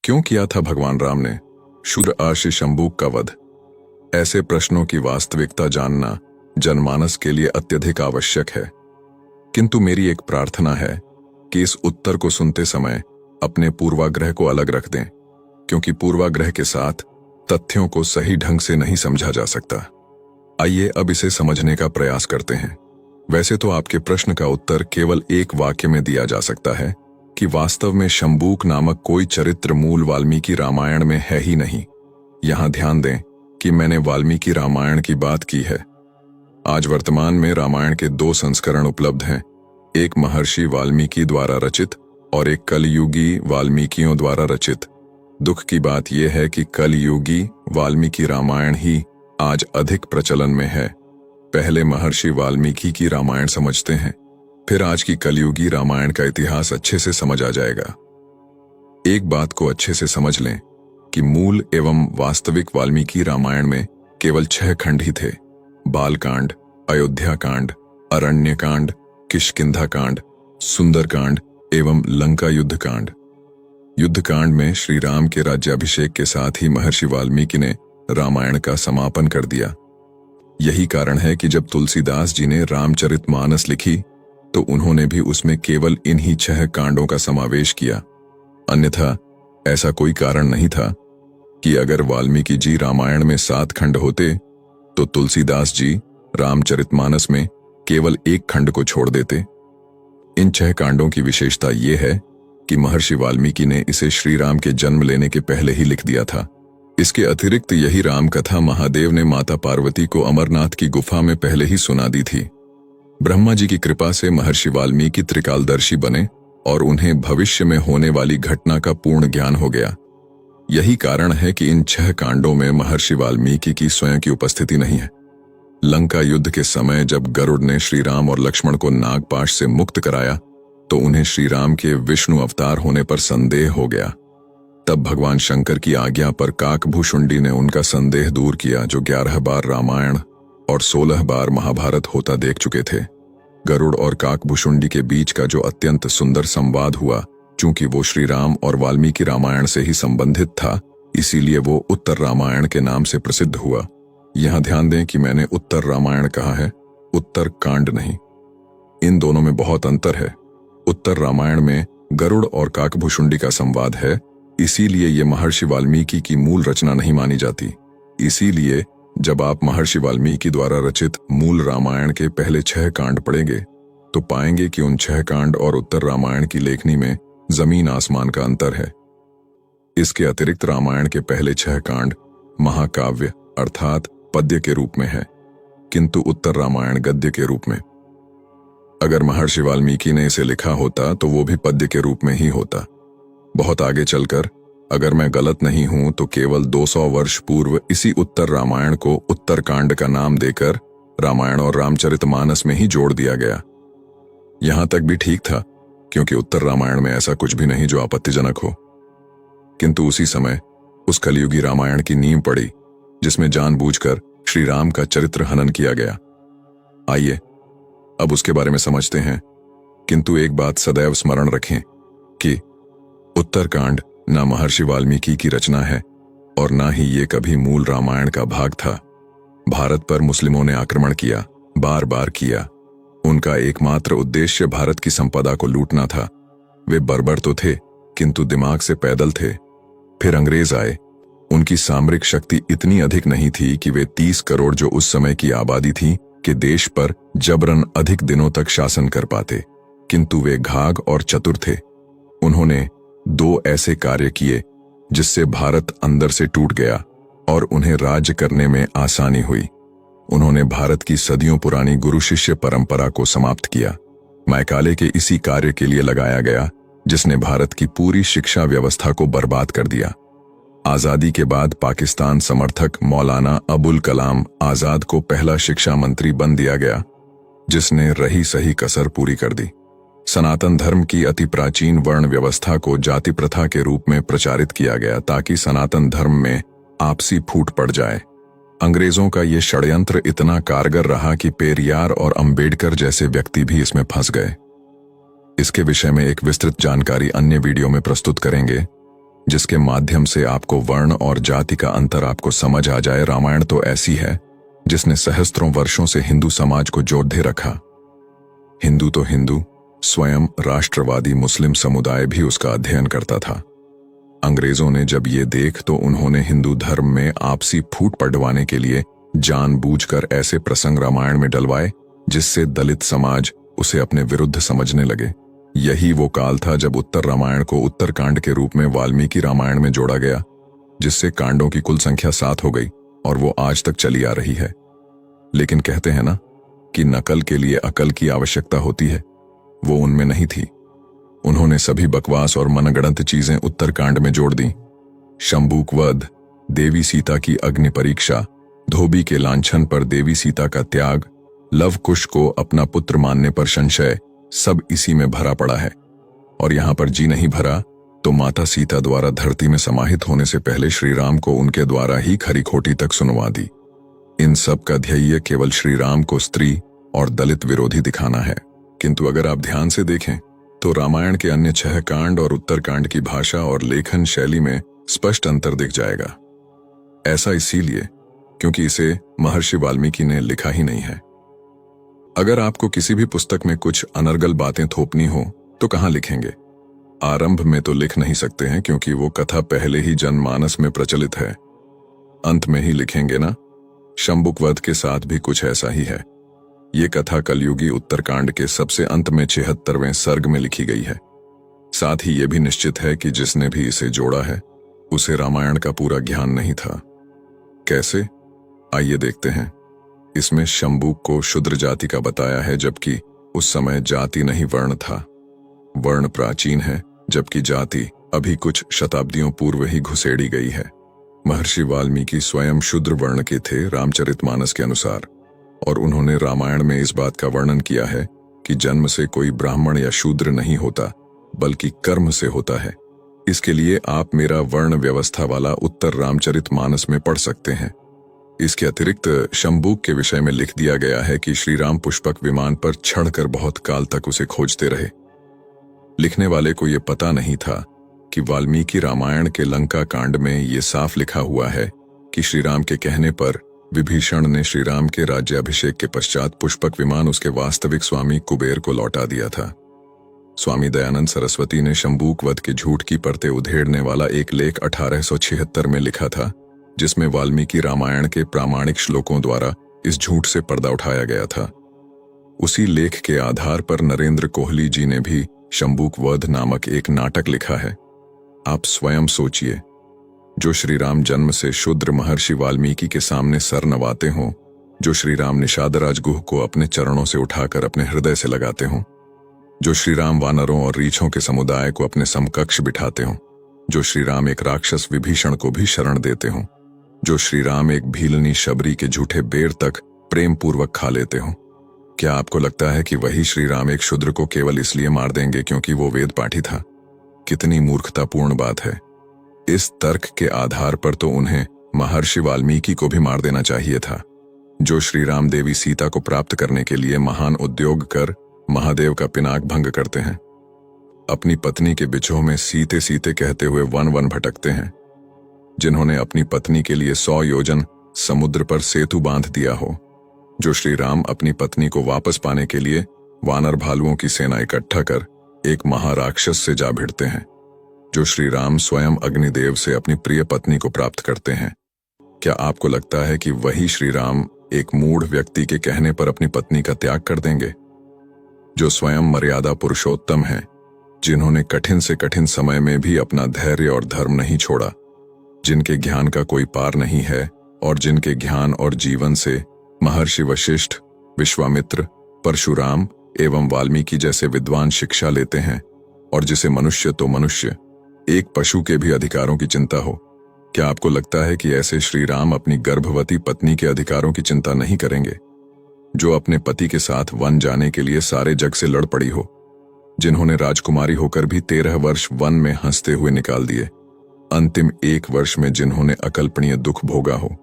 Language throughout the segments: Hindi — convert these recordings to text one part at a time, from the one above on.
क्यों किया था भगवान राम ने शूद्र आशी शंबूक का वध? ऐसे प्रश्नों की वास्तविकता जानना जनमानस के लिए अत्यधिक आवश्यक है। किंतु मेरी एक प्रार्थना है कि इस उत्तर को सुनते समय अपने पूर्वाग्रह को अलग रख दें, क्योंकि पूर्वाग्रह के साथ तथ्यों को सही ढंग से नहीं समझा जा सकता। आइए अब इसे समझने का प्रयास करते हैं। वैसे तो आपके प्रश्न का उत्तर केवल एक वाक्य में दिया जा सकता है कि वास्तव में शंबूक नामक कोई चरित्र मूल वाल्मीकि रामायण में है ही नहीं। यहां ध्यान दें कि मैंने वाल्मीकि रामायण की बात की है। आज वर्तमान में रामायण के दो संस्करण उपलब्ध हैं, एक महर्षि वाल्मीकि द्वारा रचित और एक कलयुगी वाल्मीकियों द्वारा रचित। दुख की बात यह है कि कलयुगी वाल्मीकि रामायण ही आज अधिक प्रचलन में है। पहले महर्षि वाल्मीकि की रामायण समझते हैं, फिर आज की कलयुगी रामायण का इतिहास अच्छे से समझ आ जाएगा। एक बात को अच्छे से समझ लें कि मूल एवं वास्तविक वाल्मीकि रामायण में केवल 6 खंड ही थे: बालकांड, अयोध्या कांड, अरण्य कांड, किष्किंधा कांड, सुंदर कांड एवं लंका युद्ध कांड। युद्ध कांड में श्री राम के राज्याभिषेक के साथ ही महर्षि वाल्मीकि ने रामायण का समापन कर दिया। यही कारण है कि जब तुलसीदास जी ने रामचरितमानस लिखी तो उन्होंने भी उसमें केवल इन्हीं 6 कांडों का समावेश किया। अन्यथा ऐसा कोई कारण नहीं था कि अगर वाल्मीकि जी रामायण में 7 खंड होते तो तुलसीदास जी रामचरितमानस में केवल 1 खंड को छोड़ देते। इन 6 कांडों की विशेषता यह है कि महर्षि वाल्मीकि ने इसे श्री राम के जन्म लेने के पहले ही लिख दिया था। इसके अतिरिक्त यही राम कथा महादेव ने माता पार्वती को अमरनाथ की गुफा में पहले ही सुना दी थी। ब्रह्मा जी की कृपा से महर्षि वाल्मीकि त्रिकालदर्शी बने और उन्हें भविष्य में होने वाली घटना का पूर्ण ज्ञान हो गया। यही कारण है कि इन 6 कांडों में महर्षि वाल्मीकि की स्वयं की उपस्थिति नहीं है। लंका युद्ध के समय जब गरुड़ ने श्री राम और लक्ष्मण को नागपाश से मुक्त कराया तो उन्हें श्री राम के विष्णु अवतार होने पर संदेह हो गया। तब भगवान शंकर की आज्ञा पर काकभूषुंडी ने उनका संदेह दूर किया, जो 11 बार रामायण और 16 बार महाभारत होता देख चुके थे। गरुड़ और काकभूषुंडी के बीच का जो अत्यंत सुंदर संवाद हुआ, चूंकि वो श्री राम और वाल्मीकि रामायण से ही संबंधित था, इसीलिए वो उत्तर रामायण के नाम से प्रसिद्ध हुआ। यहां ध्यान दें कि मैंने उत्तर रामायण कहा है, उत्तर कांड नहीं। इन दोनों में बहुत अंतर है। उत्तर रामायण में गरुड़ और काकभूषुंडी का संवाद है, इसीलिए ये महर्षि वाल्मीकि की मूल रचना नहीं मानी जाती। इसीलिए जब आप महर्षि वाल्मीकि द्वारा रचित मूल रामायण के पहले 6 कांड पढ़ेंगे तो पाएंगे कि उन 6 कांड और उत्तर रामायण की लेखनी में जमीन आसमान का अंतर है। इसके अतिरिक्त रामायण के पहले 6 कांड महाकाव्य अर्थात पद्य के रूप में है, किंतु उत्तर रामायण गद्य के रूप में। अगर महर्षि वाल्मीकि ने इसे लिखा होता तो वो भी पद्य के रूप में ही होता। बहुत आगे चलकर, अगर मैं गलत नहीं हूं, तो केवल 200 वर्ष पूर्व इसी उत्तर रामायण को उत्तर कांड का नाम देकर रामायण और रामचरितमानस में ही जोड़ दिया गया। यहां तक भी ठीक था, क्योंकि उत्तर रामायण में ऐसा कुछ भी नहीं जो आपत्तिजनक हो। किंतु उसी समय उस कलयुगी रामायण की नींव पड़ी जिसमें जानबूझकर श्री राम का चरित्र हनन किया गया। आइए अब उसके बारे में समझते हैं, किंतु एक बात सदैव स्मरण रखें कि उत्तरकांड ना महर्षि वाल्मीकि की रचना है और ना ही ये कभी मूल रामायण का भाग था। भारत पर मुस्लिमों ने आक्रमण किया, बार बार किया। उनका एकमात्र उद्देश्य भारत की संपदा को लूटना था। वे बर्बर तो थे, किंतु दिमाग से पैदल थे। फिर अंग्रेज आए। उनकी सामरिक शक्ति इतनी अधिक नहीं थी कि वे 30 करोड़ जो उस समय की आबादी थी के देश पर जबरन अधिक दिनों तक शासन कर पाते, किंतु वे घाघ और चतुर थे। उन्होंने 2 ऐसे कार्य किए जिससे भारत अंदर से टूट गया और उन्हें राज्य करने में आसानी हुई। उन्होंने भारत की सदियों पुरानी गुरु शिष्य परंपरा को समाप्त किया। मैकाले के इसी कार्य के लिए लगाया गया जिसने भारत की पूरी शिक्षा व्यवस्था को बर्बाद कर दिया। आजादी के बाद पाकिस्तान समर्थक मौलाना अबुल कलाम आजाद को पहला शिक्षा मंत्री बन दिया गया, जिसने रही सही कसर पूरी कर दी। सनातन धर्म की अति प्राचीन वर्ण व्यवस्था को जाति प्रथा के रूप में प्रचारित किया गया ताकि सनातन धर्म में आपसी फूट पड़ जाए। अंग्रेजों का ये षड्यंत्र इतना कारगर रहा कि पेरियार और अंबेडकर जैसे व्यक्ति भी इसमें फंस गए। इसके विषय में एक विस्तृत जानकारी अन्य वीडियो में प्रस्तुत करेंगे। जिसके माध्यम से आपको वर्ण और जाति का अंतर आपको समझ आ जाए। रामायण तो ऐसी है जिसने सहस्त्रों वर्षों से हिंदू समाज को जोड़े रखा। हिंदू तो हिंदू, स्वयं राष्ट्रवादी मुस्लिम समुदाय भी उसका अध्ययन करता था। अंग्रेजों ने जब ये देख तो उन्होंने हिंदू धर्म में आपसी फूट पड़वाने के लिए जानबूझकर ऐसे प्रसंग रामायण में डलवाए जिससे दलित समाज उसे अपने विरुद्ध समझने लगे। यही वो काल था जब उत्तर रामायण को उत्तरकांड के रूप में वाल्मीकि रामायण में जोड़ा गया, जिससे कांडों की कुल संख्या 7 हो गई और वो आज तक चली आ रही है। लेकिन कहते हैं ना कि नकल के लिए अकल की आवश्यकता होती है, वो उनमें नहीं थी। उन्होंने सभी बकवास और मनगढ़ंत चीजें उत्तरकांड में जोड़ दी। शंबूक वध, देवी सीता की अग्नि परीक्षा, धोबी के लांछन पर देवी सीता का त्याग, लव कुश को अपना पुत्र मानने पर संशय, सब इसी में भरा पड़ा है। और यहां पर जी नहीं भरा तो माता सीता द्वारा धरती में समाहित होने से पहले श्री राम को उनके द्वारा ही खरी खोटी तक सुनवा दी। इन सब का ध्येय केवल श्री राम को स्त्री और दलित विरोधी दिखाना है। किंतु अगर आप ध्यान से देखें तो रामायण के अन्य 6 कांड और उत्तरकांड की भाषा और लेखन शैली में स्पष्ट अंतर दिख जाएगा। ऐसा इसीलिए क्योंकि इसे महर्षि वाल्मीकि ने लिखा ही नहीं है। अगर आपको किसी भी पुस्तक में कुछ अनर्गल बातें थोपनी हो तो कहां लिखेंगे? आरंभ में तो लिख नहीं सकते हैं क्योंकि वो कथा पहले ही जनमानस में प्रचलित है। अंत में ही लिखेंगे ना? शंबुक वध के साथ भी कुछ ऐसा ही है। ये कथा कलयुगी उत्तरकांड के सबसे अंत में 76वें सर्ग में लिखी गई है। साथ ही ये भी निश्चित है कि जिसने भी इसे जोड़ा है उसे रामायण का पूरा ज्ञान नहीं था। कैसे? आइए देखते हैं। इसमें शंबुक को शूद्र जाति का बताया है, जबकि उस समय जाति नहीं वर्ण था। वर्ण प्राचीन है जबकि जाति अभी कुछ शताब्दियों पूर्व ही घुसेड़ी गई है। महर्षि वाल्मीकि स्वयं शूद्र वर्ण के थे रामचरितमानस के अनुसार, और उन्होंने रामायण में इस बात का वर्णन किया है कि जन्म से कोई ब्राह्मण या शूद्र नहीं होता बल्कि कर्म से होता है। इसके लिए आप मेरा वर्ण व्यवस्था वाला उत्तर रामचरितमानस में पढ़ सकते हैं। इसके अतिरिक्त शंबुक के विषय में लिख दिया गया है कि श्री राम पुष्पक विमान पर चढ़कर बहुत काल तक उसे खोजते रहे। लिखने वाले को यह पता नहीं था कि वाल्मीकि रामायण के लंका कांड में ये साफ लिखा हुआ है कि श्री राम के कहने पर विभीषण ने श्री राम के राज्याभिषेक के पश्चात पुष्पक विमान उसके वास्तविक स्वामी कुबेर को लौटा दिया था। स्वामी दयानंद सरस्वती ने शंबुक वध के झूठ की परतें उधेड़ने वाला एक लेख 1876 में लिखा था, जिसमें वाल्मीकि रामायण के प्रामाणिक श्लोकों द्वारा इस झूठ से पर्दा उठाया गया था। उसी लेख के आधार पर नरेंद्र कोहली जी ने भी शंबुक वध नामक एक नाटक लिखा है। आप स्वयं सोचिए, जो श्री राम जन्म से शूद्र महर्षि वाल्मीकि के सामने सर नवाते हों, जो श्री राम निषादराज गुह को अपने चरणों से उठाकर अपने हृदय से लगाते हों, जो श्री राम वानरों और रीछों के समुदाय को अपने समकक्ष बिठाते हों, जो श्री राम एक राक्षस विभीषण को भी शरण देते हों, जो श्री राम एक भीलनी शबरी के झूठे बेर तक प्रेम पूर्वक खा लेते हों, क्या आपको लगता है कि वही श्री राम एक शूद्र को केवल इसलिए मार देंगे क्योंकि वो वेद पाठी था? कितनी मूर्खतापूर्ण बात है। इस तर्क के आधार पर तो उन्हें महर्षि वाल्मीकि को भी मार देना चाहिए था, जो श्री राम देवी सीता को प्राप्त करने के लिए महान उद्योग कर महादेव का पिनाक भंग करते हैं, अपनी पत्नी के बिछोह में सीते सीते कहते हुए वन वन भटकते हैं, जिन्होंने अपनी पत्नी के लिए 100 योजन समुद्र पर सेतु बांध दिया हो, जो श्री राम अपनी पत्नी को वापस पाने के लिए वानर भालुओं की सेना इकट्ठा कर एक महाराक्षस से जा भिड़ते हैं, जो श्री राम स्वयं अग्निदेव से अपनी प्रिय पत्नी को प्राप्त करते हैं। क्या आपको लगता है कि वही श्री राम एक मूढ़ व्यक्ति के कहने पर अपनी पत्नी का त्याग कर देंगे? जो स्वयं मर्यादा पुरुषोत्तम हैं, जिन्होंने कठिन से कठिन समय में भी अपना धैर्य और धर्म नहीं छोड़ा, जिनके ज्ञान का कोई पार नहीं है और जिनके ज्ञान और जीवन से महर्षि वशिष्ठ, विश्वामित्र, परशुराम एवं वाल्मीकि जैसे विद्वान शिक्षा लेते हैं, और जिसे मनुष्य तो मनुष्य, एक पशु के भी अधिकारों की चिंता हो, क्या आपको लगता है कि ऐसे श्री राम अपनी गर्भवती पत्नी के अधिकारों की चिंता नहीं करेंगे? जो अपने पति के साथ वन जाने के लिए सारे जग से लड़ पड़ी हो, जिन्होंने राजकुमारी होकर भी 13 वर्ष वन में हंसते हुए निकाल दिए, अंतिम 1 वर्ष में जिन्होंने अकल्पनीय दुख भोगा हो,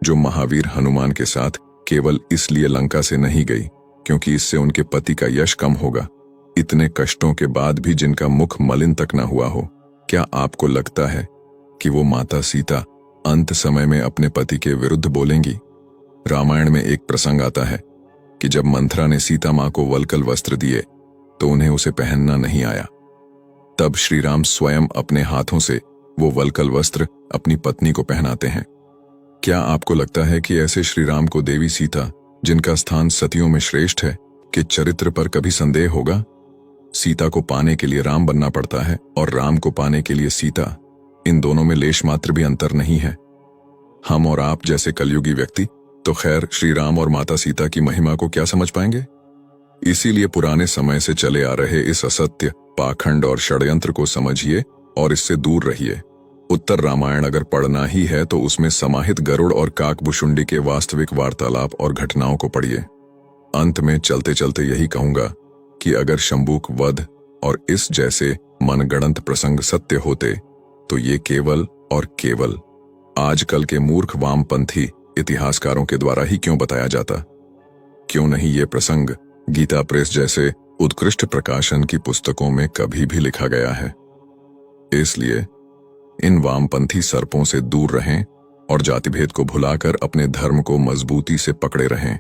जो महावीर हनुमान के साथ केवल इसलिए लंका से नहीं गई क्योंकि इससे उनके पति का यश कम होगा, इतने कष्टों के बाद भी जिनका मुख मलिन तक न हुआ हो, क्या आपको लगता है कि वो माता सीता अंत समय में अपने पति के विरुद्ध बोलेंगी? रामायण में एक प्रसंग आता है कि जब मंथरा ने सीता मां को वल्कल वस्त्र दिए तो उन्हें उसे पहनना नहीं आया। तब श्री राम स्वयं अपने हाथों से वो वल्कल वस्त्र अपनी पत्नी को पहनाते हैं। क्या आपको लगता है कि ऐसे श्री राम को देवी सीता, जिनका स्थान सतियों में श्रेष्ठ है, के चरित्र पर कभी संदेह होगा? सीता को पाने के लिए राम बनना पड़ता है और राम को पाने के लिए सीता। इन दोनों में लेश मात्र भी अंतर नहीं है। हम और आप जैसे कलयुगी व्यक्ति तो खैर श्री राम और माता सीता की महिमा को क्या समझ पाएंगे? इसीलिए पुराने समय से चले आ रहे इस असत्य, पाखंड और षड्यंत्र को समझिए और इससे दूर रहिए। उत्तर रामायण अगर पढ़ना ही है तो उसमें समाहित गरुड़ और काकभुशुंडी के वास्तविक वार्तालाप और घटनाओं को पढ़िए। अंत में चलते चलते यही कहूंगा कि अगर शंबूक वध और इस जैसे मनगढ़ंत प्रसंग सत्य होते तो ये केवल और केवल आजकल के मूर्ख वामपंथी इतिहासकारों के द्वारा ही क्यों बताया जाता? क्यों नहीं ये प्रसंग गीता प्रेस जैसे उत्कृष्ट प्रकाशन की पुस्तकों में कभी भी लिखा गया है? इसलिए इन वामपंथी सर्पों से दूर रहें और जातिभेद को भुलाकर अपने धर्म को मजबूती से पकड़े रहें।